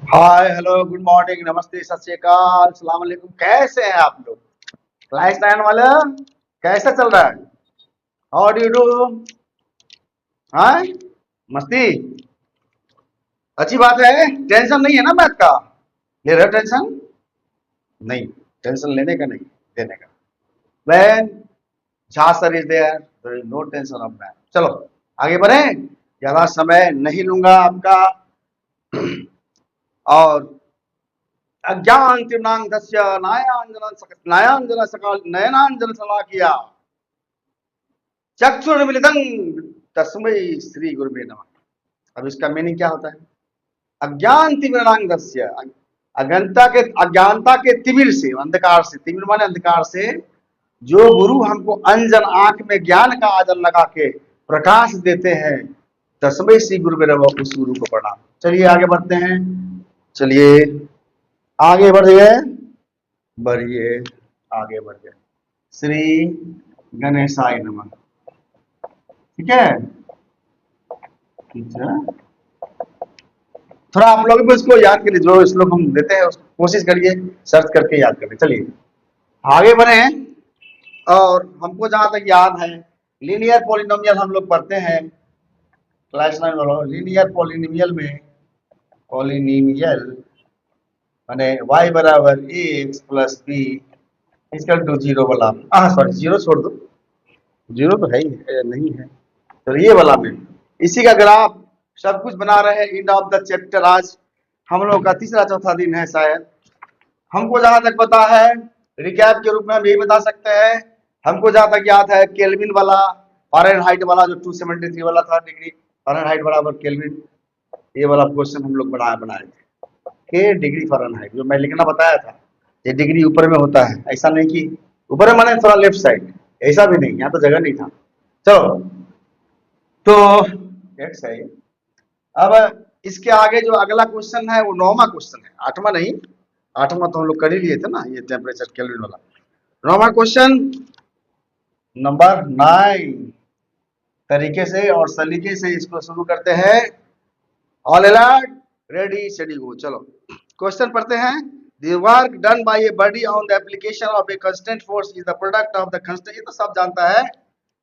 Hi hello good morning नमस्ते सत श्री अकाल सलाम अलैकुम। कैसे हैं आप लोग? क्लास 9 वाला कैसा चल रहा है? How do you do? हाँ, मस्ती। अच्छी बात है। टेंशन नहीं है ना मैथ का? ले रहे हो टेंशन? नहीं, टेंशन लेने का नहीं, देने का। When Jha sir is there there is no tension of math. चलो आगे बढ़े, ज्यादा समय नहीं लूंगा आपका। और अज्ञान तिम्नांगस्य नायांजन सकाल नयनांजन सलाकिया चक्षुर्मिलितं तस्मै श्री गुरुवे नमः। अब इसका मीनिंग क्या होता है? अज्ञान तिमिरांगस्य, अज्ञानता के तिमिर से, अंधकार से, तिमिर माने अंधकार से जो गुरु हमको अंजन आंख में ज्ञान का आजन लगा के प्रकाश देते हैं, तस्मै श्री गुरुवे नमः, उस गुरु को प्रणाम। चलिए आगे बढ़ते हैं। चलिए आगे बढ़िए, बढ़िए, आगे बढ़िए। श्री गणेशाय नमः। ठीक है, ठीक है। थोड़ा आप लोग भी इसको याद करिए, जो श्लोक हम देते हैं उसको कोशिश करिए सर्च करके याद करिए। चलिए आगे बढ़े। और हमको जहां तक याद है, लीनियर पॉलिनोमियल हम लोग पढ़ते हैं क्लास 9 वालों। लीनियर पॉलिनोमियल में, पॉलिनोमियल माने y बराबर x plus b equal to zero वाला, सॉरी जीरो छोड़ दो, जीरो तो है ही नहीं है। तो ये वाला में इसी का ग्राफ सब कुछ बना रहे हैं। एंड ऑफ द चैप्टर आज हम लोग का तीसरा चौथा दिन है शायद। हमको जहां तक पता है, रिकैप के रूप में हम यही बता सकते हैं, हमको जहां तक याद है केल्विन वाला, फ़ारेनहाइट वाला जो 273 वाला था डिग्री फ़ारेनहाइट बराबर केल्विन, ये वाला क्वेश्चन हम लोग बनाए थे के डिग्री फ़ारेनहाइट, जो मैं लिखना बताया था। ये डिग्री ऊपर में होता है, ऐसा नहीं कि ऊपर में माने थोड़ा लेफ्ट साइड, ऐसा भी नहीं, यहाँ तो जगह नहीं था। चलो तो लेट्स सही। अब इसके आगे जो अगला क्वेश्चन है वो 9वां क्वेश्चन है, 8वां नहीं। 8वां तो हम लोग कर ही लिए थे ना, ये टेम्परेचर केल्विन वाला। 9वां क्वेश्चन नंबर 9 तरीके से और सलीके से इसको शुरू करते हैं। ऑल अलर्ट, रेडी स्टडी गो। चलो क्वेश्चन पढ़ते हैं। The work done by a body on the application of a constant force is the product of the constant, ये तो सब जानता है।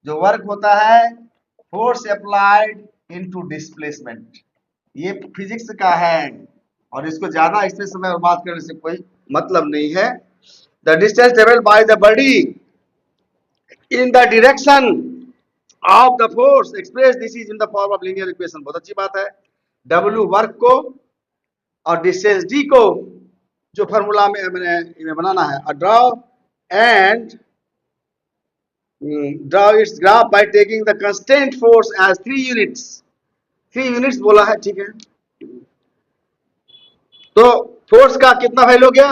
जो वर्क होता है फोर्स अप्लाइड इनटू डिस्प्लेसमेंट, ये फिजिक्स का है और इसको ज्यादा इसमें समय बर्बाद करने से कोई मतलब नहीं है। The distance travelled by the body in the direction of the force express this is in the form of linear equation. बहुत अच्छी बात है। डब्ल्यू वर्क को और डिस्टेंस डी को जो फॉर्मूला में मैंने बनाना है, draw and draw its graph by taking the constant force as 3 units. 3 units बोला है, ठीक है। तो फोर्स का कितना वैल्यू हो गया?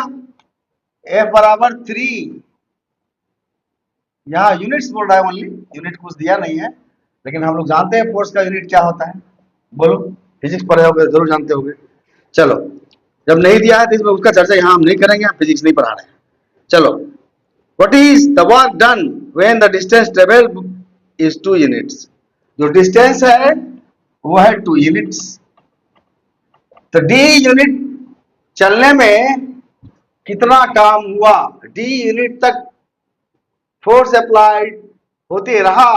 एफ बराबर 3। यहाँ यूनिट्स बोल रहा है, ओनली यूनिट कुछ दिया नहीं है, लेकिन हम लोग जानते हैं फोर्स का यूनिट क्या होता है। बोलो, फिजिक्स पढ़े होगे, जरूर जानते होगे। चलो, जब नहीं दिया है तो इसमें उसका चर्चा यहाँ हम नहीं करेंगे, हम फिजिक्स नहीं पढ़ा रहे हैं। चलो, what is the work done when the distance travelled is 2 units. जो डिस्टेंस है वो है 2 यूनिट्स। तो डी यूनिट चलने में कितना काम हुआ, डी यूनिट तक फोर्स अप्लाइड होते रहा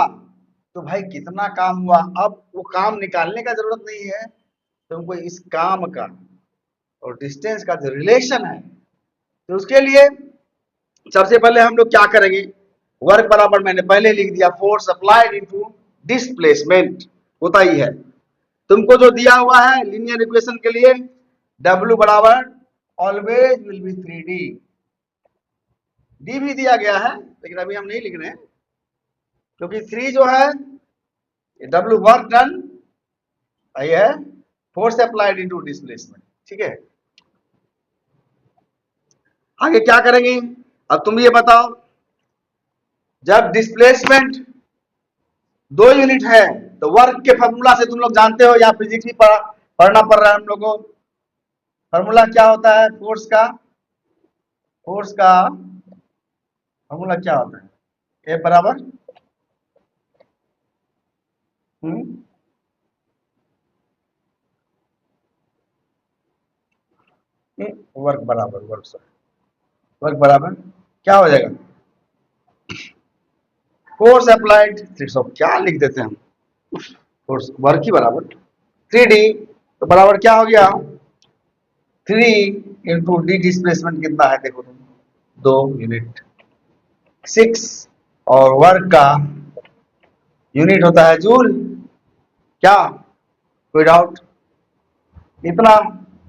तो भाई कितना काम हुआ। अब वो काम निकालने का जरूरत नहीं है तुमको, इस काम का और डिस्टेंस का जो रिलेशन है, तो उसके लिए सबसे पहले हम लोग क्या करेंगे, वर्क बराबर मैंने पहले लिख दिया फोर्स अप्लाइड इनटू डिस्प्लेसमेंट, होता ही है। तुमको जो दिया हुआ है लीनियर इक्वेशन के लिए, W बराबर always will be 3D। D भी दिया गया है लेकिन अभी हम नहीं लिख रहे हैं, क्योंकि 3 जो है W वर्क डन है, फोर्स अप्लाइड इनटू डिस्प्लेसमेंट, ठीक है। आगे क्या करेंगे, अब तुम ये बताओ, जब डिस्प्लेसमेंट 2 यूनिट है तो वर्क के फॉर्मूला से तुम लोग जानते हो, या फिजिक्स भी पढ़ना पड़ रहा है हम लोगों को। फॉर्मूला क्या होता है फोर्स का? फोर्स का फॉर्मूला क्या होता है? ए बराबर वर्क बराबर वर्क बराबर क्या हो जाएगा, फोर्स अप्लाइड 300, क्या लिख देते हैं हम, फोर्स वर्क ही बराबर 3D, तो बराबर क्या हो गया, 3 × D डिस्प्लेसमेंट कितना है देखो तुम, 2 यूनिट, 6, और वर्क का यूनिट होता है जूल, क्या कोई डाउट, इतना,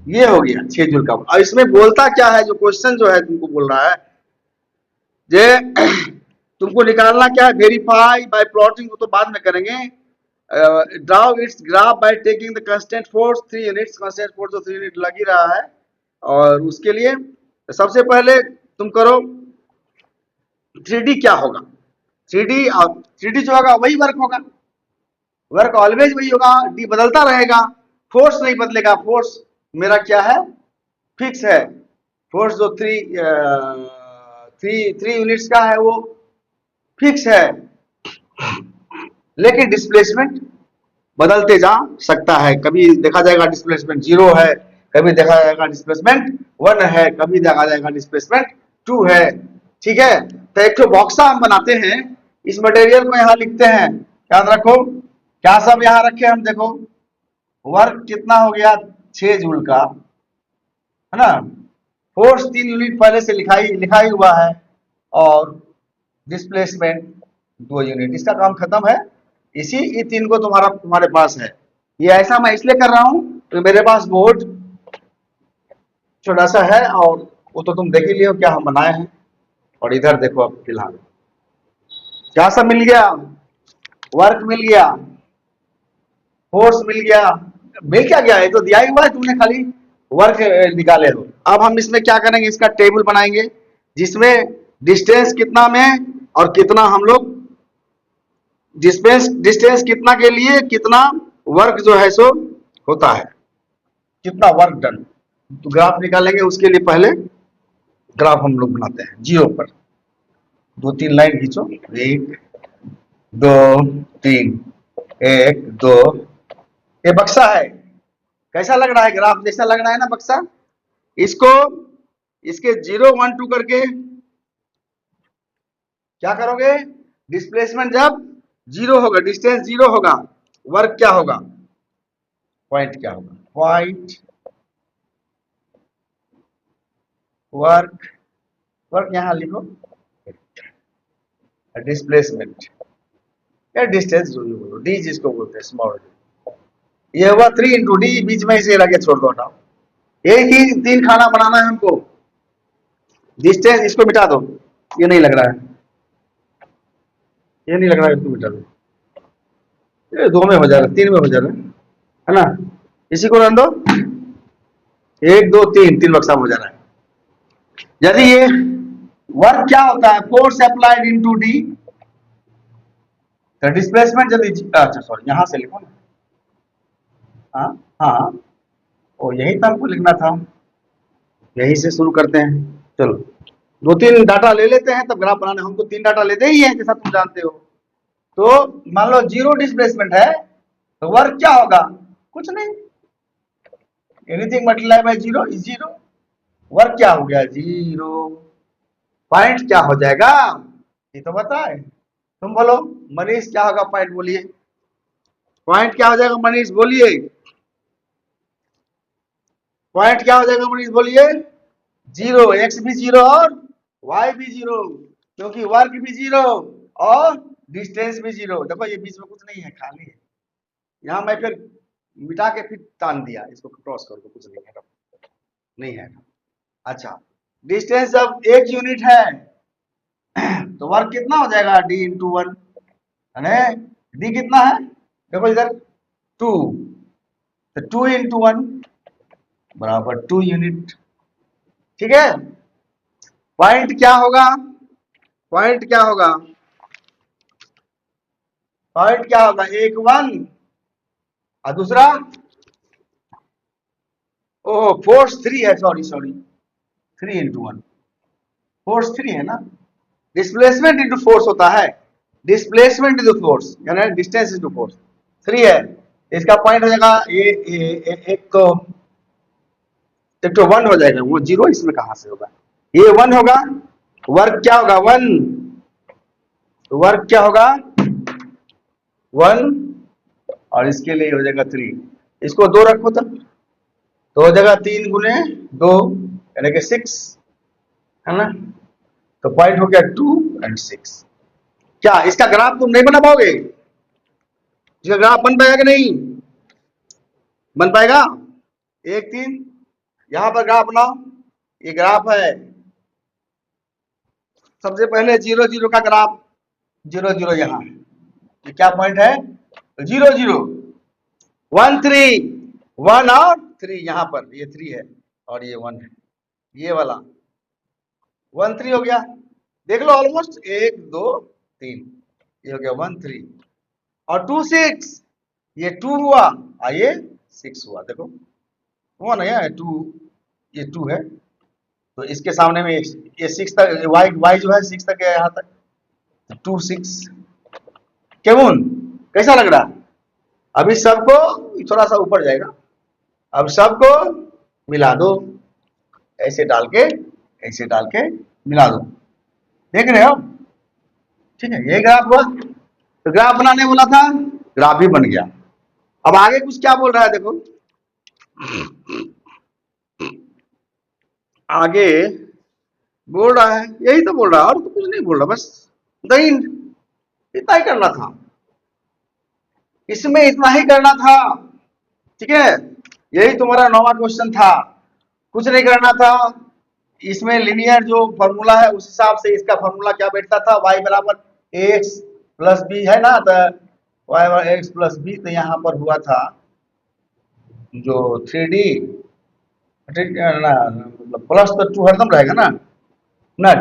ये हो गया 6 जूल का। और इसमें बोलता क्या है, जो क्वेश्चन जो है तुमको बोल रहा है जे तुमको निकालना क्या है, वेरीफाई बाय प्लॉटिंग, वो तो बाद में करेंगे, draw it's graph by taking the constant force 3 units, constant force तो 3 यूनिट लग ही रहा है, और उसके लिए सबसे पहले तुम करो 3D क्या होगा, 3D, और 3D जो होगा वही वर्क होगा, वर्क ऑलवेज वही होगा, डी बदलता रहेगा, फोर्स नहीं बदलेगा, फोर्स मेरा क्या है, फिक्स है, फोर्स जो थ्री यूनिट्स का है वो फिक्स है, लेकिन डिस्प्लेसमेंट बदलते जा सकता है, कभी देखा जाएगा डिस्प्लेसमेंट 0 है, कभी देखा जाएगा डिस्प्लेसमेंट 1 है, कभी देखा जाएगा डिस्प्लेसमेंट 2 है, ठीक है। तो एक तो बॉक्सा हम बनाते हैं, इस मटेरियल को यहाँ लिखते हैं, याद रखो क्या सब यहाँ रखे हम, देखो वर्क कितना हो गया 6 जूल का, है ना, फोर्स 3 यूनिट पहले से लिखाई हुआ है, और डिस्प्लेसमेंट 2 यूनिट, इसका काम खत्म है, इसी ये 3 को तुम्हारे पास है। ये ऐसा मैं इसलिए कर रहा हूं तो मेरे पास बोर्ड छोटा सा है, और वो तो तुम देख ही लियो क्या हम बनाए हैं, और इधर देखो अब फिलहाल क्या सब मिल गया, वर्क मिल गया, फोर्स मिल गया, मिल क्या गया, ये तो दिया ही हुआ है, तुमने खाली वर्क निकाले हो। अब हम इसमें क्या करेंगे, इसका टेबल बनाएंगे, जिसमें डिस्टेंस कितना में और कितना हम लोग डिस्टेंस कितना के लिए कितना वर्क जो है सो होता है, कितना वर्क डन, तो ग्राफ निकालेंगे, उसके लिए पहले ग्राफ हम लोग बनाते हैं 0 पर, 2-3 लाइन खींचो, 1 2 3, 1 2, ये बक्सा है, कैसा लग रहा है, ग्राफ जैसा लग रहा है ना बक्सा, इसको इसके 0 1 2 करके क्या करोगे, डिस्प्लेसमेंट जब 0 होगा, डिस्टेंस 0 होगा, वर्क क्या होगा, पॉइंट क्या होगा, पॉइंट वर्क, वर्क यहां लिखो, डिस्प्लेसमेंट या डिस्टेंस जो भी बोलो, डी जिसको बोलते हैं स्मॉल डी, ये हुआ 3 × D, बीच में इसे लगे छोड़ दो, हटाओ, एक ही 3 खाना बनाना है हमको, डिस्टेंस इसको मिटा दो, ये नहीं लग रहा है, ये नहीं लग रहा है, इसको मिटा दो, ये 2 में हो जा रहा है, 3 में हो जा रहा है ना, इसी को रहने दो, 1 2 3 बक्सा में हो जा रहा है। यदि ये वर्क क्या होता है, फोर्स अप्लाइड इनटू डी, तो डिस्प्लेसमेंट यदि, अच्छा सॉरी यहां से लिखो ना, हाँ हाँ, ओ यही तो हमको लिखना था, यही से शुरू करते हैं, चलो 2-3 डाटा ले लेते हैं, तब ग्राफ बनाने, हमको 3 डाटा लेते ही है, जैसा तुम जानते हो, तो मान लो 0 डिस्प्लेसमेंट है, तो वर्क क्या होगा, कुछ नहीं, anything multiply by 0 is 0, work क्या हो गया 0, पॉइंट क्या हो जाएगा, ये तो बताए, तुम बोलो मनीष क्या होगा, पॉइंट बोलिए, पॉइंट क्या हो जाएगा मनीष बोलिए, पॉइंट क्या हो जाएगा मनीष बोलिए, 0, एक्स भी 0 और वाई भी 0, क्योंकि वर्क भी 0 और डिस्टेंस भी 0, देखो ये बीच में कुछ नहीं है, खाली है, यहां मैं फिर मिटा के फिर तान दिया, इसको क्रॉस कर दो, कुछ नहीं है, नहीं है, अच्छा डिस्टेंस जब 1 यूनिट है तो वर्क कितना हो जाएगा, d × 1, है डी कितना है, देखो इधर 2, तो 2 × 1 बराबर 2 यूनिट, ठीक है। पॉइंट क्या होगा, पॉइंट क्या होगा, पॉइंट क्या होगा, एक 1 और दूसरा, ओह फोर्स 3 है, सॉरी 3 × 1, फोर्स 3 है ना, डिस्प्लेसमेंट इंटू फोर्स होता है, डिस्प्लेसमेंट इंटू फोर्स यानी डिस्टेंस इंटू फोर्स, 3 है, इसका पॉइंट हो जाएगा ये एक तो एक तो 1 हो जाएगा, वो 0 इसमें कहां से होगा, ये 1 होगा, वर्क क्या होगा 1, वर्क क्या होगा 1, और इसके लिए हो जाएगा 3, इसको 2 रखो तो हो जाएगा 3 गुने 2 यानी कि 6, है ना। तो पॉइंट हो गया 2 एंड 6। क्या इसका ग्राफ तुम नहीं बना पाओगे, इसका ग्राफ बन पाएगा कि नहीं, बन पाएगा 1 3, यहां पर ग्राफ बनाओ, ये ग्राफ है, सबसे पहले 0 0 का ग्राफ, 0 0 यहाँ है, ये क्या पॉइंट है 0 0, 1 3, 1 और 3 यहाँ पर, ये 3 है और ये 1 है, ये वाला 1 3 हो गया, देख लो ऑलमोस्ट 1 2 3, ये हो गया 1 3 और 2 6, ये 2 हुआ और ये 6 हुआ, देखो हुआ ना, ये 2, ये 2 है, तो इसके सामने में ये 6 तक, y जो है 6 तक है यहाँ तक, 2 6, केवुन कैसा लग रहा, अभी सबको थोड़ा सा ऊपर जाएगा, अब सबको मिला दो, ऐसे डाल के ऐसे डाल के मिला दो, देख रहे हो, ठीक है, ये ग्राफ हुआ, तो ग्राफ बनाने बोला था, ग्राफ भी बन गया। अब आगे कुछ क्या बोल रहा है देखो, आगे बोल रहा है, यही तो बोल रहा है और तो कुछ नहीं बोल रहा, बस नहीं, इतना ही करना था, इसमें इतना ही करना था, ठीक है, यही तुम्हारा 9वां क्वेश्चन था, कुछ नहीं करना था, इसमें लिनियर जो फॉर्मूला है उस हिसाब से इसका फॉर्मूला क्या बैठता था, y बराबर ax प्लस बी है ना, तो y बराबर ax प्लस बी, तो यहाँ पर हुआ था जो 3D मतलब प्लस तो 2 हरदम रहेगा ना,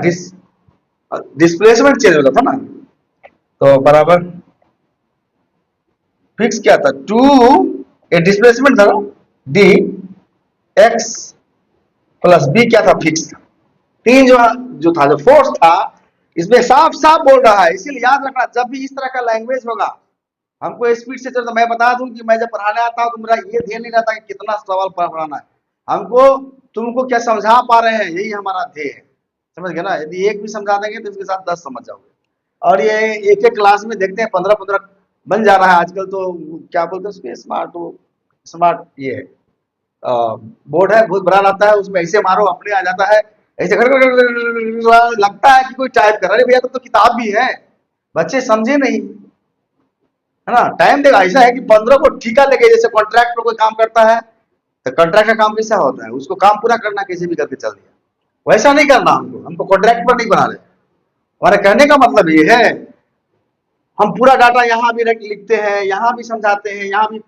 डिस्प्लेसमेंट चेंज होता था ना, तो बराबर फिक्स क्या था 2, ये डिस्प्लेसमेंट था डी एक्स प्लस बी क्या था फिक्स था, 3 जो था जो फोर्स था, इसमें साफ साफ बोल रहा है, इसीलिए याद रखना जब भी इस तरह का लैंग्वेज होगा, हमको स्पीड से चलता, मैं बता दूं कि मैं जब पढ़ाने आता हूं तो मेरा ये ध्यान नहीं रहता कि कितना सवाल पढ़ाना है, हमको तुमको क्या समझा पा रहे हैं, यही हमारा ध्येय है, समझ गए ना, यदि एक भी समझा देंगे तो इसके साथ 10 समझ जाओगे, और ये एक एक क्लास में देखते हैं 15 15 बन जा रहा है आजकल, तो क्या बोलते हैं उसके स्मार्ट ये है, बोर्ड है बहुत बड़ा आता है, उसमें ऐसे मारो अपने आ जाता है, ऐसे लगता है कि कोई टाइप कर रहा है, भैया तो किताब भी है, बच्चे समझे नहीं, है ना, टाइम देगा, ऐसा है कि 15 को ठीका लेके, जैसे कॉन्ट्रैक्ट पर कोई काम करता है तो कॉन्ट्रैक्ट का काम कैसा होता है, उसको काम पूरा करना कैसे भी करके चल दिया, वैसा नहीं करना, हमको कॉन्ट्रैक्ट पर नहीं बना रहे, हमारे कहने का मतलब ये है, हम पूरा डाटा यहाँ भी लिखते हैं, यहाँ भी समझाते हैं, यहाँ भी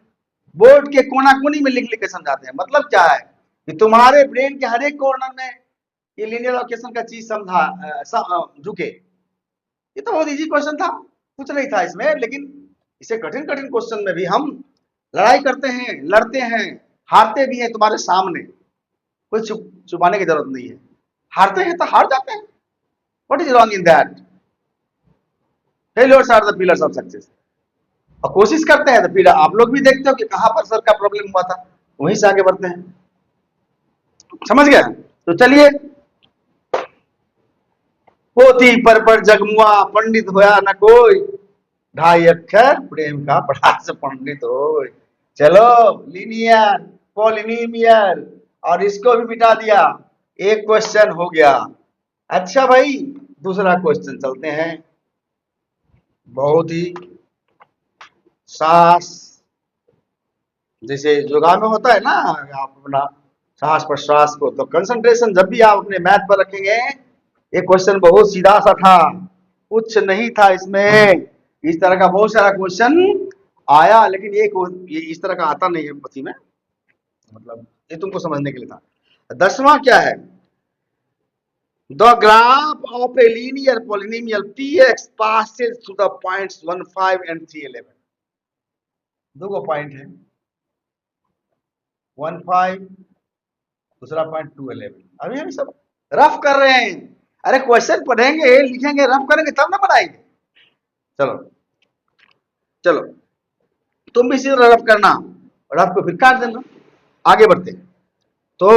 बोर्ड के कोना कोनी में लिख लिख के समझाते हैं, मतलब क्या है कि तुम्हारे ब्रेन के हर एक कॉर्नर में ये लीनियर लोकेशन का चीज झुके, ये तो बहुत इजी क्वेश्चन था, कुछ नहीं था इसमें, लेकिन इसे कठिन कठिन क्वेश्चन में भी हम लड़ाई करते हैं, लड़ते हैं, हारते भी हैं तुम्हारे सामने, कोई छुपाने की जरूरत नहीं है, हारते हैं तो हार जाते हैं, what is wrong in that, failures are the pillars of success, और कोशिश करते हैं तो फिर आप लोग भी देखते हो कि कहां पर सर का प्रॉब्लम हुआ था, वहीं से आगे बढ़ते हैं, समझ गए, तो चलिए, पोथी पर जगमुआ पंडित होया न कोई, 2.5 अक्षर प्रेम का पढ़ा से पंडित हो, चलो लीनियर पॉलिनोमियल और इसको भी मिटा दिया, एक क्वेश्चन हो गया, अच्छा भाई दूसरा क्वेश्चन चलते हैं, बहुत ही सांस जैसे योगा में होता है ना, आप अपना सांस प्रश्वास को, तो कंसंट्रेशन जब भी आप अपने मैथ पर रखेंगे, ये क्वेश्चन बहुत सीधा सा था, कुछ नहीं था इसमें, इस तरह का बहुत सारा क्वेश्चन आया, लेकिन ये इस तरह का आता नहीं है पति में, मतलब ये तुमको समझने के लिए था। 10वां क्या है, the graph of a linear polynomial px passes through the points 1 5 and 3 11, दो पॉइंट है 1 5, दूसरा पॉइंट 2 11, अभी हम सब रफ कर रहे हैं, अरे क्वेश्चन पढ़ेंगे लिखेंगे रफ करेंगे तब ना बनाएंगे, चलो चलो तुम भी इसी तरह रफ करना, रफ को फिर काट देना, आगे बढ़ते, तो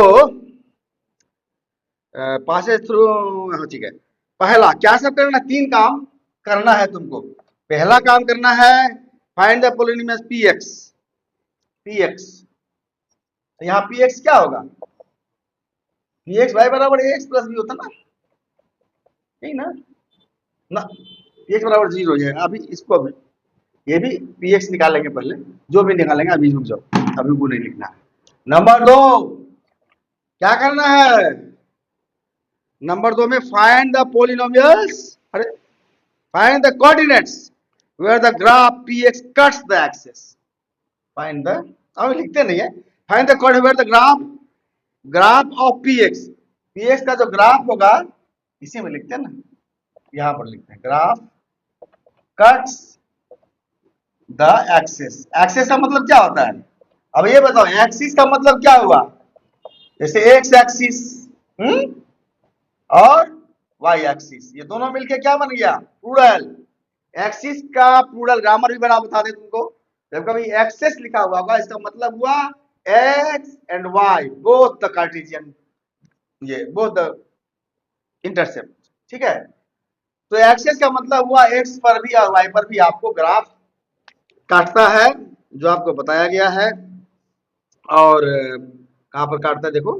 पासेस थ्रू, हाँ ठीक है। पहला क्या सब करना, 3 काम करना है तुमको। पहला काम करना है find the polynomials P x. P X, तो यहाँ पी एक्स क्या होगा, पी एक्स वाई बराबर ए एक्स प्लस बी होता ना, यही ना ना, पी एक्स बराबर 0 हो जाएगा। अभी इसको अभी ये भी पी एक्स निकालेंगे पहले, जो भी निकालेंगे अभी रुक जाओ, अभी को नहीं लिखना है। नंबर 2 क्या करना है, नंबर 2 में फाइंड द पोलिनोमियल्स, अरे find the coordinates where the graph p x cuts the axis. Find the, अभी लिखते नहीं है, find the coordinate where the graph, graph of p x, P x का जो ग्राफ होगा इसी में लिखते हैं ना, यहां पर लिखते हैं graph cuts the axis. Axis का मतलब क्या होता है, अब ये बताओ एक्सिस का मतलब क्या हुआ, जैसे एक्स एक्सिस और वाई एक्सिस, ये दोनों मिलके क्या बन गया, प्लूरल। एक्सिस का प्लूरल ग्रामर भी बना बता दे तुमको, जब कभी एक्सेस लिखा हुआ होगा इसका मतलब हुआ x and y both the Cartesian, ये बोथ द इंटरसेप्ट, ठीक है। तो एक्सेस का मतलब हुआ एक्स पर भी और वाई पर भी आपको ग्राफ काटता है, जो आपको बताया गया है। और कहां पर काटता है देखो,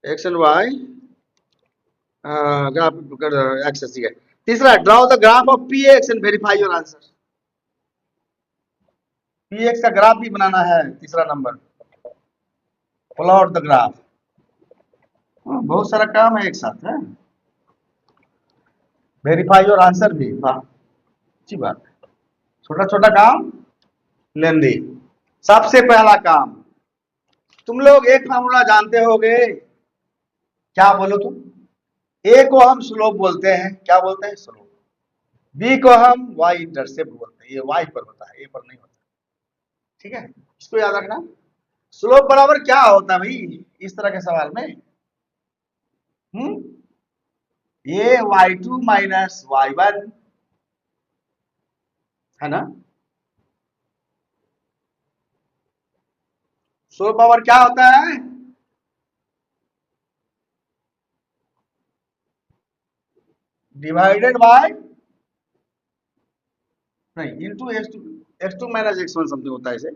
x and y graph axes, ठीक है। तीसरा, draw the graph of p x and verify your answer. P x का ग्राफ भी बनाना है, तीसरा नंबर, प्लॉट द ग्राफ। बहुत सारा काम है एक साथ है, वेरीफाई योर आंसर भी, वाह अच्छी बात है। छोटा छोटा काम लेंदी। सबसे पहला काम, तुम लोग एक फार्मूला जानते होगे, क्या बोलो तुम, ए को हम स्लोप बोलते हैं, क्या बोलते हैं स्लोप, बी को हम वाई इंटरसेप्ट बोलते हैं, ये वाई पर होता है, ए पर नहीं होता, ठीक है, इसको याद रखना। स्लोप बराबर क्या होता है भाई इस तरह के सवाल में, ये y2 माइनस y1 है ना। स्लोप पावर क्या होता है, डिवाइडेड बाय, नहीं into x2 minus x1 something होता है इसे,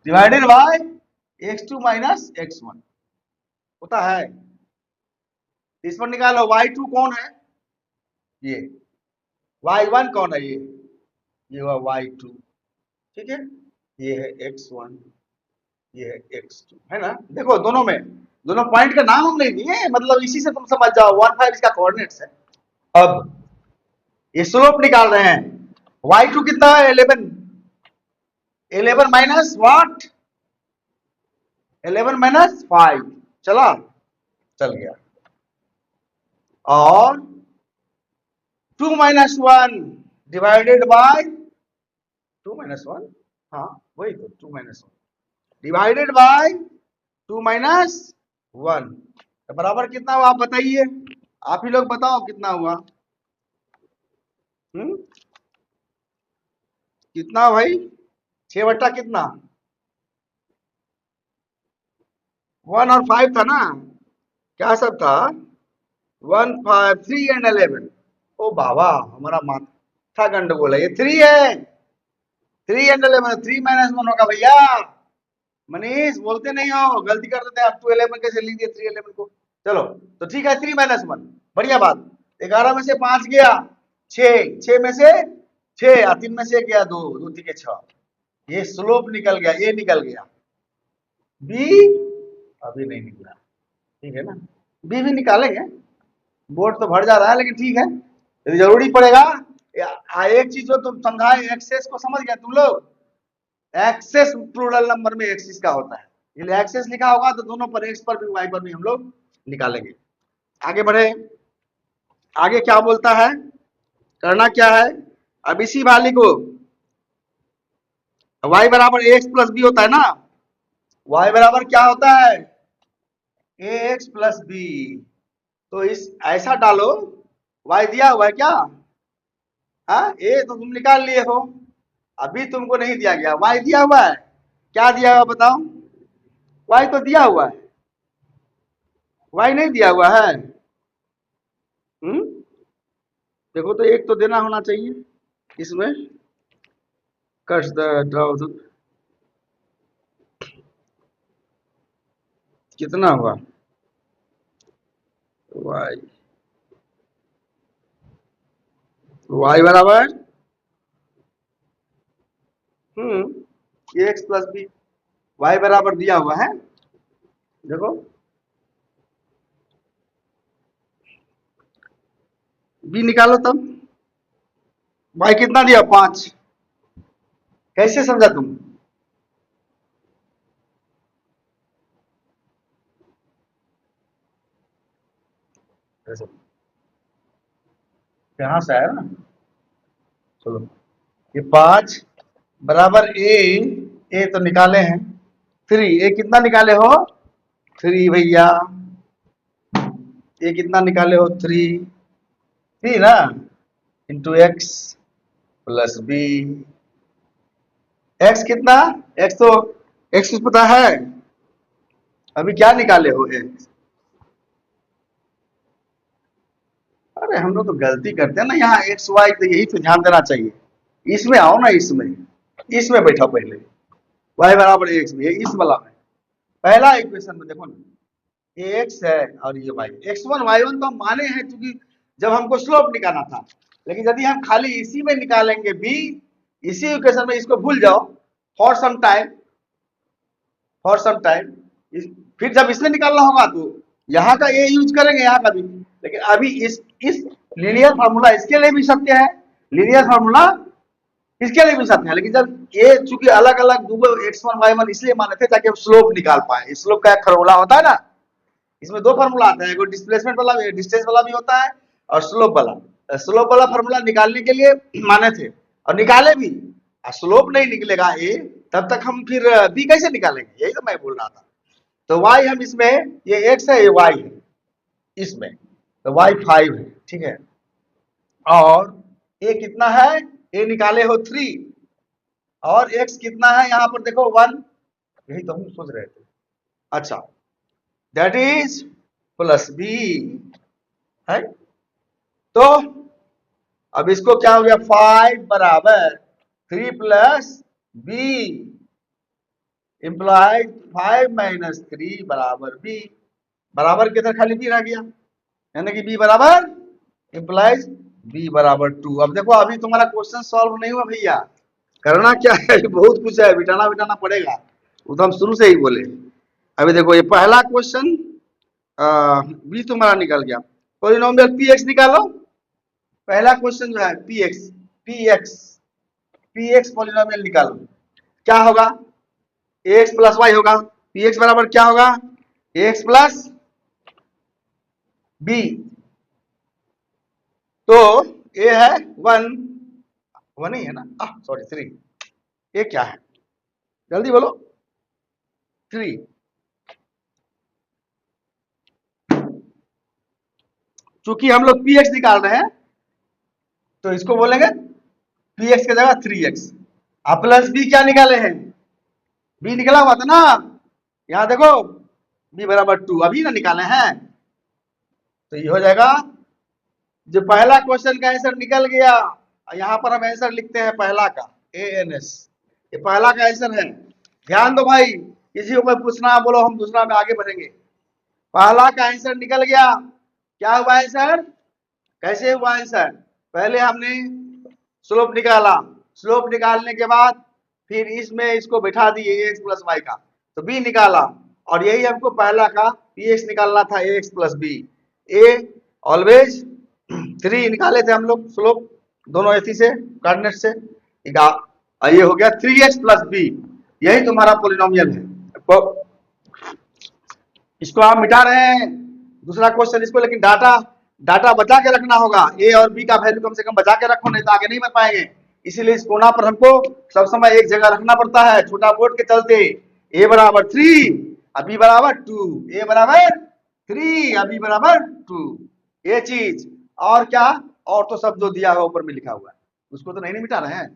divided by x2 minus x1 होता है। इस पर निकालो y2 कौन है, ये y1 कौन है, ये हुआ y2, ठीक है, ये है x1, ये है x2, है ना। देखो दोनों में, दोनों पॉइंट का नाम हम नहीं दिए, मतलब इसी से तुम समझ जाओ 1 5 इसका कोऑर्डिनेट्स है। अब ये स्लोप निकाल रहे हैं, y2 कितना है 11, 11 माइनस व्हाट, 11 माइनस 5, चला, चल गया। और 2 माइनस 1 डिवाइडेड बाय 2 माइनस 1, हाँ वही तो 2 माइनस 1 डिवाइडेड बाय 2 माइनस 1, तो बराबर कितना हुआ आप बताइए, आप ही लोग बताओ कितना हुआ, कितना भाई, 6 बट्टा कितना, 1 और 5 था ना, क्या सब था, 1 5 3 एंड 11, ओ बाबा हमारा माथा गंडगोल है, ये 3 है, 3 एंड 11, 3 माइनस 1 होगा भैया, मनीष बोलते नहीं हो, गलती कर देते हैं, आप 2 11 कैसे लिख दिए 3 11 को, चलो तो ठीक है 3 माइनस 1, बढ़िया बात। 11 में से 5 गया 6, 6 में से 6 और 3 में से गया 2, 2 3 6, ये स्लोप निकल गया, ए निकल गया, बी अभी नहीं निकला, ठीक है ना, बी भी निकालेंगे, बोर्ड तो भर जा रहा है लेकिन ठीक है, यदि जरूरी पड़ेगा। एक चीज जो तुम समझाए, एक्सेस को समझ गए तुम लोग, एक्सेस प्लूरल नंबर में एक्सिस का होता है, ये एक्सेस लिखा होगा तो दोनों पर, एक्स पर भी वाई पर भी हम लोग निकालेंगे। आगे बढ़े, आगे क्या बोलता है, करना क्या है, अब इसी वाली को y बराबर एक्स प्लस बी होता है ना, y बराबर क्या होता है ax प्लस बी, तो इस ऐसा डालो, y दिया हुआ है क्या, हाँ ए तो तुम निकाल लिए हो, अभी तुमको नहीं दिया गया, y दिया हुआ है, क्या दिया हुआ बताओ, वाई तो दिया हुआ है, वाई नहीं दिया हुआ है। देखो तो एक तो देना होना चाहिए इसमें। कट्स द ड्रॉ कितना हुआ वाई, वाई बराबर एक्स प्लस बी, वाई बराबर दिया हुआ है। देखो बी निकालो तब। वाई कितना दिया 5, कैसे समझा तुम? यहां से आया ना, चलो ये 5 बराबर ए तो निकाले हैं 3, ए कितना निकाले हो 3 भैया, ये कितना निकाले हो 3 ना, into x plus b. X कितना, एक्स तो एक्स कुछ पता है, अभी क्या निकाले हो एक्स? अरे हम लोग तो गलती करते हैं ना यहाँ, एक्स वाई तो यही तो ध्यान देना चाहिए। इसमें आओ ना, इसमें बैठो पहले, वाई बराबर एक्स भी है इस वाला में। पहला इक्वेशन में देखो ना, ये एक्स है और ये वाई, x1 y1 तो हम माने हैं क्योंकि जब हमको स्लोप निकालना था। लेकिन यदि हम खाली इसी में निकालेंगे बी, इसी इक्वेशन में, इसको भूल जाओ for some time, for some time, फिर जब इसमें निकालना होगा तो यहाँ का ए यूज करेंगे, यहाँ का भी। लेकिन अभी इस लीनियर फार्मूला इसके लिए भी सत्य है, लीनियर फार्मूला इसके लिए भी सत्य है। लेकिन जब ये चूंकि अलग अलग दो x1 y1 इसलिए माने थे ताकि हम स्लोप निकाल पाए। स्लोप का एक फार्मूला होता है ना, इसमें दो फार्मूला आता है, एक डिस्प्लेसमेंट वाला, डिस्टेंस वाला भी होता है और स्लोप वाला। स्लोप वाला फार्मूला निकालने के लिए माने थे और निकाले भी। स्लोप नहीं निकलेगा ए, तब तक हम फिर बी कैसे निकालेंगे, यही तो मैं बोल रहा था। तो वाई हम इसमें, ये एक्स है ये वाई है इसमें, तो वाई 5 है, ठीक है। और ए कितना है, ए निकाले हो 3, और एक्स कितना है यहाँ पर देखो 1, यही तो हम सोच रहे थे। अच्छा, दैट इज प्लस बी है। तो अब इसको क्या हो गया, 5 बराबर 3 प्लस बी इंप्लाइड 5 माइनस 3 बराबर बी। बराबर के इधर खाली बी रह गया, यानी कि बी बराबर इंप्लाइज बी बराबर 2। अब देखो अभी तुम्हारा क्वेश्चन सॉल्व नहीं हुआ भैया, करना क्या है, बहुत कुछ है, बिटाना बिटाना पड़ेगा, वो तो हम शुरू से ही बोले। अभी देखो ये पहला क्वेश्चन बी तुम्हारा निकल गया, पॉलिनोमियल पी एक्स निकालो। पहला क्वेश्चन जो है पी एक्स पॉलिनोमियल निकालो, क्या होगा, एक्स प्लस वाई होगा। पी एक्स बराबर क्या होगा, एक्स प्लस बी। तो ए है 1 ही है ना, सॉरी 3, ये क्या है जल्दी बोलो, 3। चूंकि हम लोग पी एक्स निकाल रहे हैं तो इसको बोलेंगे पी एक्स की जगह 3x। अब प्लस बी क्या निकाले हैं, बी निकला हुआ था ना, यहां देखो बी बराबर 2 अभी ना निकाले हैं, तो ये हो जाएगा जो पहला क्वेश्चन का आंसर निकल गया। यहां पर हम आंसर लिखते हैं पहला का ANS, ये पहला का आंसर है। ध्यान दो भाई, किसी को कोई पूछना बोलो हम दूसरा में आगे बढ़ेंगे। पहला का आंसर निकल गया, क्या हुआ आंसर, कैसे हुआ आंसर, पहले हमने स्लोप निकाला, स्लोप निकालने के बाद फिर इसमें इसको बैठा दिए एक्स प्लस वाई का, तो बी निकाला, और यही हमको पहला का पी एक्स निकालना था x plus B. A always 3 निकाले थे हम लोग स्लोप, दोनों एसी से कोऑर्डिनेट से, ये हो गया 3x प्लस बी, यही तुम्हारा पॉलिनोमियल है। तो इसको आप मिटा रहे हैं दूसरा क्वेश्चन इसको, लेकिन डाटा बचा के रखना होगा, ए और बी का वैल्यू कम से कम बचा के रखो, नहीं तो आगे नहीं बन पाएंगे। इसीलिए इस कोना पर हमको सब समय एक जगह रखना पड़ता है, छोटा बोर्ड के चलते। ए बराबर 3 बी बराबर 2, ए बराबर 3 बी बराबर 2, ये चीज। और क्या, और तो सब जो दिया हुआ ऊपर में लिखा हुआ है उसको तो नहीं मिटा रहे हैं।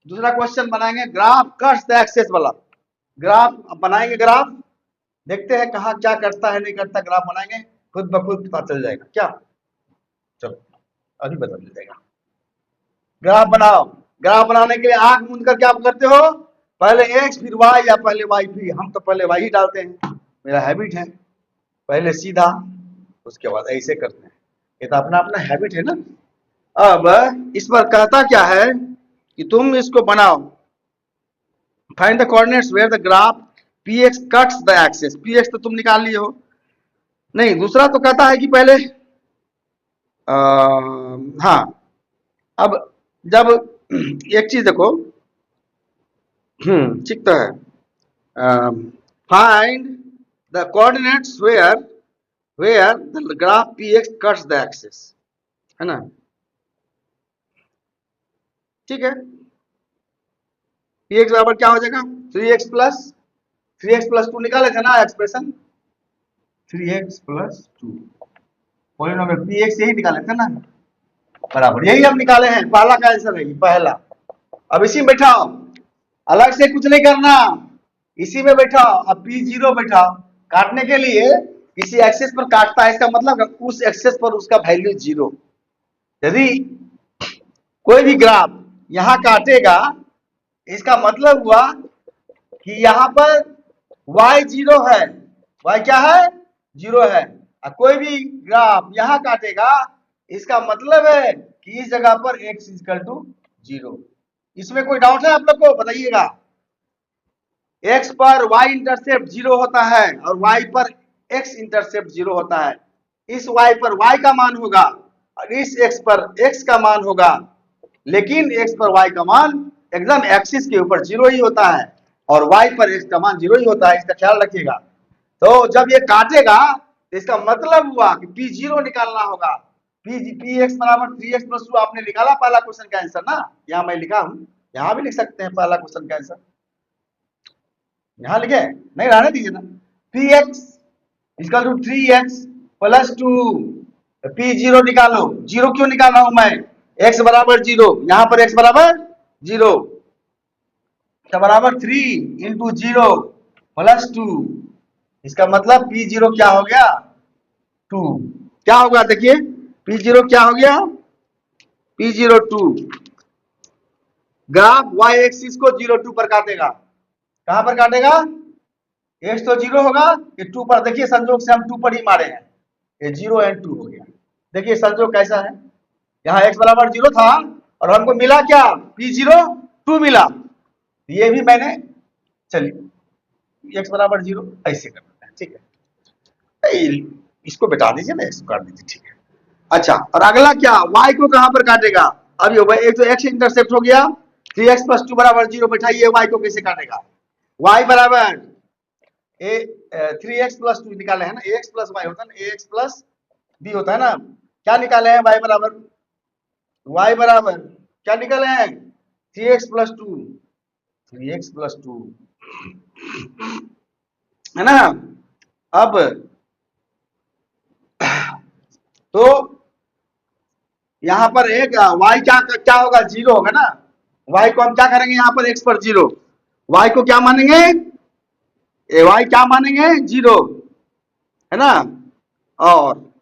दूसरा क्वेश्चन बनाएंगे ग्राफ कट्स द एक्सेस वाला, ग्राफ बनाएंगे, ग्राफ देखते हैं कहाँ क्या करता है नहीं करता, ग्राफ बनाएंगे खुद ब खुद पता चल जाएगा क्या। चलो अभी पता चल जाएगा। ग्राफ बनाओ। ग्राफ बनाने के लिए आंख मूंद कर क्या करते हो, पहले एक्स फिर वाई या पहले वाई फिर, हम तो पहले वाई ही डालते हैं, मेरा हैबिट है पहले सीधा उसके बाद ऐसे करते हैं, ये तो अपना अपना हैबिट है ना। अब इस पर कहता क्या है कि तुम इसको बनाओ, find the coordinates where the graph px cuts the axis. px तो तुम निकाल लिए हो, नहीं दूसरा तो कहता है कि पहले हाँ, अब जब एक चीज देखो, ठीक तो है, find the coordinates where the graph px cuts the axis, है ना, ठीक है। px बराबर क्या हो जाएगा, 3x प्लस 2 निकाले थे ना expression, 3x plus 2 polynomial px यही निकाले थे ना, बराबर यही हम निकाले हैं, पहला का आंसर है पहला। अब इसी में बैठाओ, अलग से कुछ नहीं करना, इसी में बैठाओ, अब p0 बैठाओ, काटने के लिए किसी एक्सेस पर काटता है, इसका मतलब उस एक्सेस पर उसका वैल्यू 0। यदि कोई भी ग्राफ यहां काटेगा, इसका मतलब हुआ कि यहां पर y 0 है, y क्या है 0 है, और कोई भी ग्राफ यहां काटेगा, इसका मतलब है कि इस जगह पर x इक्वल टू 0। इसमें कोई डाउट है आप लोग को, बताइएगा। x पर y इंटरसेप्ट 0 होता है और y पर x इंटरसेप्ट 0 होता है, इस y पर y का मान होगा और इस x पर x का मान होगा, लेकिन x पर y का मान एकदम एक्सिस के ऊपर 0 ही होता है और y पर x का मान 0 ही होता है, इसका ख्याल रखिएगा। तो जब ये काटेगा तो इसका मतलब हुआ कि p0 निकालना होगा, px बराबर 3x प्लस 2 आपने निकाला पहला क्वेश्चन का आंसर ना, यहां मैं लिखा हूं, यहां भी लिख सकते हैं पहला क्वेश्चन का आंसर, यहां लिखे नहीं, रहने दीजिए ना। px equal to 3x plus 2, p0 निकालो, 0 क्यों निकाल रहा हूं मैं, x बराबर 0, यहां पर x बराबर 0 तो बराबर 3 इंटू 0 प्लस 2, इसका मतलब p0 क्या हो गया 2, क्या होगा देखिए p0 क्या हो गया, p0 2, ग्राफ y एक्सिस को 0 2 पर काटेगा, कहां पर काटेगा, x तो 0 होगा, ये 2 पर, देखिए संजोग से हम 2 पर ही मारे हैं, ये 0 एंड 2 हो गया, देखिए संजोग कैसा है, यहाँ x बराबर 0 था और हमको मिला क्या p0 2 मिला, ये भी मैंने, चलिए x बराबर 0 ऐसे कर देते हैं, ठीक है, इसको बैठा दीजिए ना, इसको काट दीजिए, ठीक है। अच्छा और अगला क्या, y को कहां पर काटेगा, अब ये एक तो x इंटरसेप्ट हो गया, 3x प्लस 2 बराबर 0 बैठाइए, y को कैसे काटेगा, y बराबर 3x प्लस 2 निकाले हैं ना, ax प्लस y होता है ना, ax प्लस b होता है ना, क्या निकाले हैं y बराबर क्या निकाले हैं 3x प्लस 2, 3x प्लस 2 है ना। अब तो यहां पर एक y क्या क्या होगा 0 होगा ना, y को हम क्या करेंगे यहाँ पर x पर 0, y को क्या मानेंगे, y क्या मानेंगे 0, है ना, और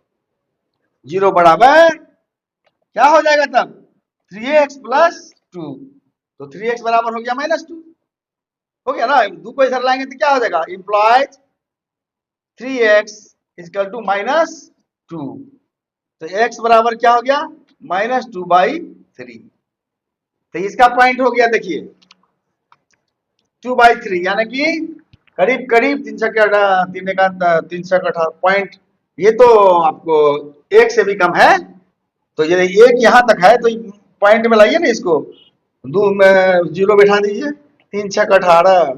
0 बराबर क्या हो जाएगा तब 3x प्लस 2, तो 3x बराबर हो गया -2, हो गया ना, 2 को इधर लाएंगे तो क्या हो जाएगा, इंप्लॉइज 3x इक्वल टू -2, तो x बराबर क्या हो गया -2/3, तो इसका पॉइंट हो गया देखिए 2/3, यानी कि करीब करीब 318 पॉइंट, ये तो आपको एक से भी कम है, तो ये एक यहाँ तक है, तो पॉइंट में लाइए ना इसको, 2 में 0 बैठा दीजिए, 3 6 18,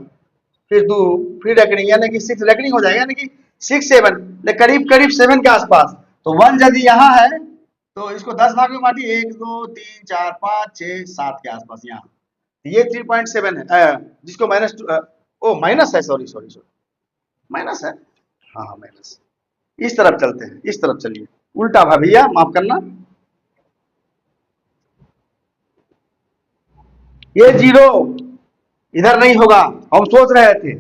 फिर 2, फिर रेकनिंग यानी कि 6 रेकनिंग हो जाएगा, यानी कि 6 7 करीब करीब 7 के आसपास, तो 1 यदि यहाँ है तो इसको 10 भाग में बांटिए, 1 2 3 4 5 6 7 के आसपास यहाँ, ये 3.7 है, जिसको -2, ओ माइनस है, सॉरी सॉरी सॉरी माइनस है, हाँ हाँ माइनस, इस तरफ चलते हैं, इस तरफ चलिए, उल्टा भा भैया माफ करना, ये 0 इधर नहीं होगा, हम सोच रहे थे,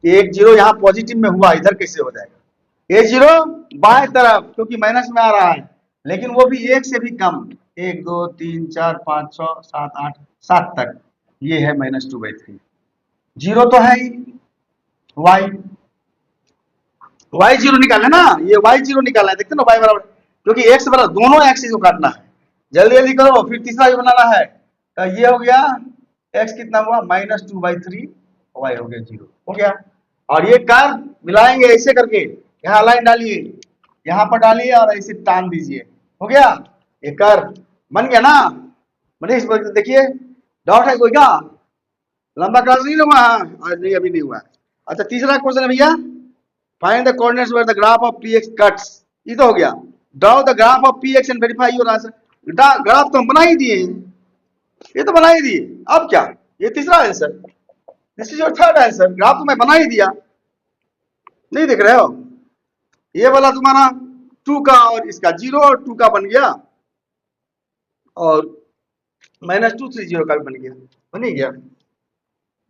एक जीरो यहाँ पॉजिटिव में हुआ, इधर कैसे हो जाएगा? ये जीरो बाएं तरफ क्योंकि माइनस में आ रहा है, लेकिन वो भी एक से भी कम, 1 2 3 4 5 6 7 8 7 तक, ये है -2/3। जीरो तो है ही, वाई वाई जीरो निकाले ना, ये वाई जीरो निकालना है, देखते ना वाई बराबर, क्योंकि एक्स बराबर दोनों एक्सिस को काटना है, जल्दी जल्दी करो, फिर तीसरा भी बनाना है। तो ये हो गया एक्स कितना हुआ -2/3, वाई हो गया जीरो, हो गया। और ये कर्व मिलाएंगे ऐसे करके, यहाँ लाइन डालिए, यहाँ पर डालिए और ऐसे टान दीजिए, हो गया ये कर्व बन गया ना। मनीष देखिए डॉट है कोई क्या, लंबा क्रॉस नहीं हुआ? आज नहीं, अभी नहीं हुआ। अच्छा तीसरा क्वेश्चन है भैया, find the coordinates where the graph of px cuts, ये तो हो गया। Draw the graph of px and verify your answer. Graph तो हम बना ही दिए, ये तो बना ही दिए, अब क्या, ये तीसरा answer, this is your third answer. Graph तो मैं बना ही दिया, नहीं देख रहे हो? ये वाला तुम्हारा 2 का और इसका 0 और 2 का बन गया, और -230 का भी बन गया, बन ही गया,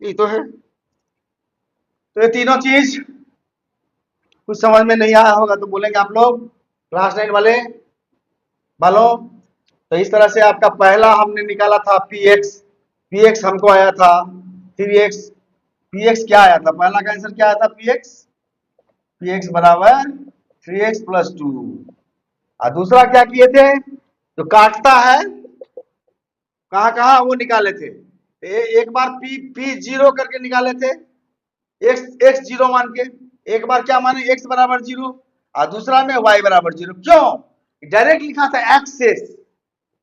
ये तो है। तो ये तीनों चीज कुछ समझ में नहीं आया होगा तो बोलेंगे आप लोग क्लास 9 वालों। तो इस तरह से आपका पहला हमने निकाला था px हमको आया था 3x, px क्या आया था, पहला का आंसर क्या आया था, px बराबर 3x + 2। और दूसरा क्या किए थे, जो काटता है कहाँ कहाँ वो निकाले थे, एक बार p 0 करके निकाले थे, x 0 मान के, एक बार क्या माने x बराबर 0, और दूसरा में y बराबर 0। क्यों? डायरेक्ट लिखा था एक्सेस,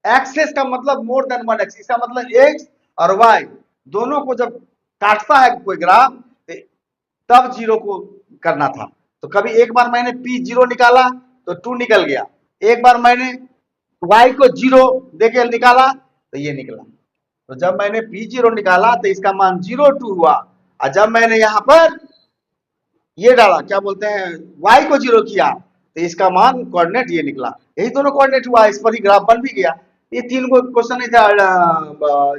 एक्सेस का मतलब मोर देन 1x, इसका मतलब x और y दोनों को जब काटता है कोई ग्राफ तब 0 को करना था। तो कभी एक बार मैंने p0 निकाला तो 2 निकल गया, एक बार मैंने y को 0 देके निकाला तो ये निकला। तो जब मैंने p0 निकाला तो इसका मान 0,2 हुआ, और जब मैंने यहाँ पर ये डाला क्या बोलते हैं y को 0 किया तो इसका मान कोऑर्डिनेट ये निकला, यही दोनों कोऑर्डिनेट हुआ, इस पर ही ग्राफ बन भी गया। ये तीन को क्वेश्चन नहीं था,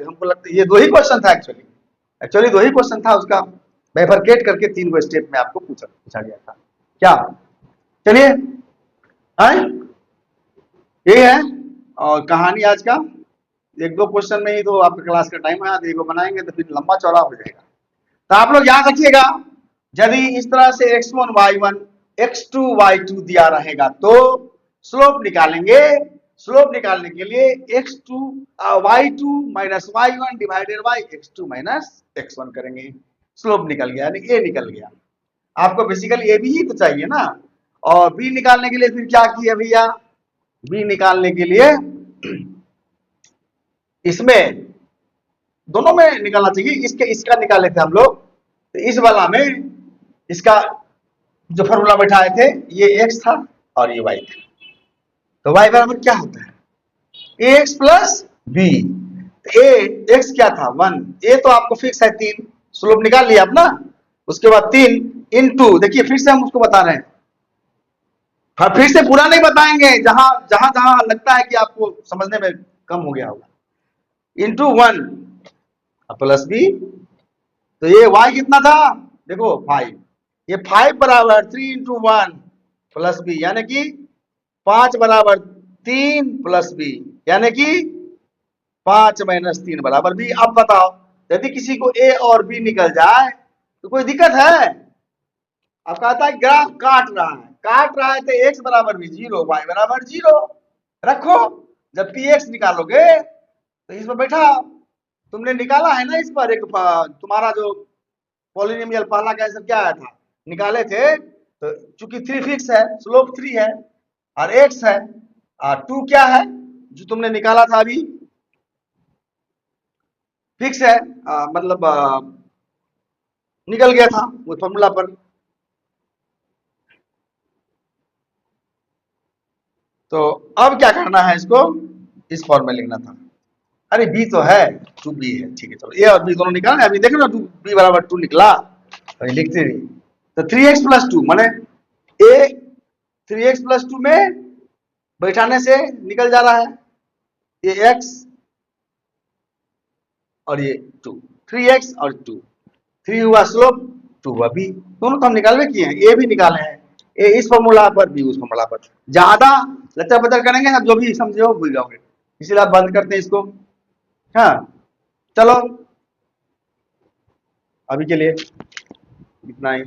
हमको लगता है ये 2 ही क्वेश्चन था, एक्चुअली 2 ही क्वेश्चन था, उसका बाइफरकेट करके 3 को स्टेप में आपको पूछा गया था। क्या चलिए ये है और कहानी आज का, 1-2 क्वेश्चन में ही तो आपका क्लास का टाइम है, देखो बनाएंगे तो फिर लंबा चौड़ा हो जाएगा। तो आप लोग याद रखिएगा, यदि इस तरह से x1 y1 x2 y2 दिया रहेगा तो स्लोप निकालेंगे, स्लोप निकालने के लिए x2 y2 minus y1 divided by x2 minus x1 करेंगे, स्लोप निकल गया, यानी a निकल गया। आपको बेसिकली ए बी ही तो चाहिए ना, और बी निकालने के लिए फिर क्या किया भैया, बी निकालने के लिए इसमें दोनों में निकालना चाहिए, इसका निकाले थे हम लोग, तो इस वाला में इसका जो फॉर्मूला बैठाए थे ये x था और ये y था, तो y बराबर क्या होता है ax प्लस b, तो x क्या था 1, a तो आपको फिक्स है 3, स्लोप निकाल लिया अपना, उसके बाद 3 इंटू, देखिए फिर से हम उसको बता रहे हैं, फिर से पूरा नहीं बताएंगे, जहां जहां जहां लगता है कि आपको समझने में कम हो गया होगा, इंटू 1 प्लस b, तो ये y कितना था देखो 5, ये 5 बराबर 3 इंटू 1 प्लस बी, यानी कि 5 बराबर 3 प्लस बी, यानी कि 5 माइनस 3 बराबर बी। अब बताओ यदि किसी को ए और बी निकल जाए तो कोई दिक्कत है? अब कहता है ग्राफ काट रहा है तो x बराबर भी 0 y बराबर 0 रखो, जब px निकालोगे तो इस पर बैठा, तुमने निकाला है ना इस पर, एक तुम्हारा जो पॉलिनोमियल पहला का आंसर क्या आया था, निकाले थे, तो चूंकि 3 फिक्स है, स्लोप 3 है और x है और 2 क्या है जो तुमने निकाला था अभी फिक्स है, मतलब निकल गया था वो फॉर्मूला पर। तो अब क्या करना है, इसको इस फॉर्म में लिखना था, अरे बी तो है 2b है, ठीक है चलो ए और बी दोनों निकालना, अभी देखो ना 2b बराबर 2 निकला, तो लिखते रहिए, तो 3x प्लस 2 माने a 3x प्लस 2 में बैठाने से निकल जा रहा है, ये x और ये 2, 3x और 2, 3 हुआ स्लोप टू अभी दोनों तो हम निकालवे किए हैं, ए भी निकाले हैं, ए इस फॉर्मूला पर, बी उस फॉर्मूला पर। ज्यादा लचर पचर करेंगे आप जो भी समझे हो भूल जाओगे, इसलिए आप बंद करते हैं इसको। हाँ चलो अभी के लिए इतना ही।